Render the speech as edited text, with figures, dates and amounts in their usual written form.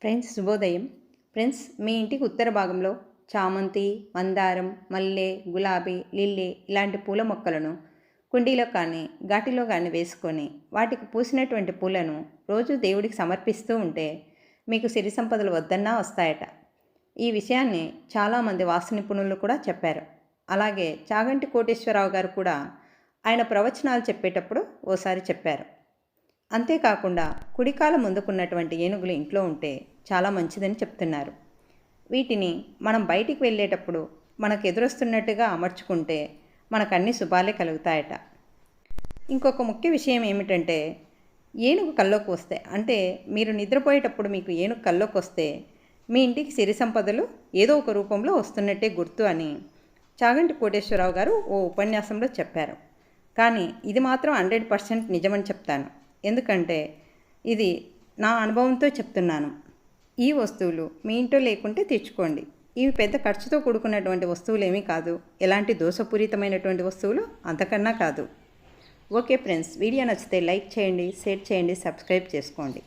Friends శుభోదయం. Friends, మీ ఇంటికి ఉత్తర భాగంలో చామంతి, మందారం, మల్లె, గులాబీ, లిల్లీ ఇలాంటి పూల మొక్కలను కుండీలో కానీ ఘాటిలో కానీ వేసుకొని వాటికి పూసినటువంటి పూలను రోజు దేవుడికి సమర్పిస్తూ ఉంటే మీకు సిరి సంపదలు వద్దన్నా వస్తాయట. ఈ విషయాన్ని చాలామంది వాస్తు నిపుణులు కూడా చెప్పారు. అలాగే చాగంటి కోటేశ్వరరావు గారు కూడా ఆయన ప్రవచనాలు చెప్పేటప్పుడు ఓసారి చెప్పారు. అంతేకాకుండా కుడికాల ముందుకున్నటువంటి ఏనుగులు ఇంట్లో ఉంటే చాలా మంచిదని చెప్తున్నారు. వీటిని మనం బయటికి వెళ్ళేటప్పుడు మనకు ఎదురొస్తున్నట్టుగా అమర్చుకుంటే మనకు అన్ని శుభాలే కలుగుతాయట. ఇంకొక ముఖ్య విషయం ఏమిటంటే, ఏనుగు కల్లోకి వస్తే, అంటే మీరు నిద్రపోయేటప్పుడు మీకు ఏనుగు కల్లోకి వస్తే మీ ఇంటికి సిరి సంపదలు ఏదో ఒక రూపంలో వస్తున్నట్టే గుర్తు అని చాగంటి కోటేశ్వరరావు గారు ఓ ఉపన్యాసంలో చెప్పారు. కానీ ఇది మాత్రం 100% నిజమని చెప్తాను. ఎందుకంటే ఇది నా అనుభవంతో చెప్తున్నాను. ఈ వస్తువులు మీ ఇంట్లో లేకుంటే తెచ్చుకోండి. ఇవి పెద్ద ఖర్చుతో కూడుకున్నటువంటి వస్తువులు ఏమీ కాదు. ఎలాంటి దోషపూరితమైనటువంటి వస్తువులు అంతకన్నా కాదు. ఓకే ఫ్రెండ్స్, వీడియో నచ్చితే లైక్ చేయండి, షేర్ చేయండి, సబ్స్క్రైబ్ చేసుకోండి.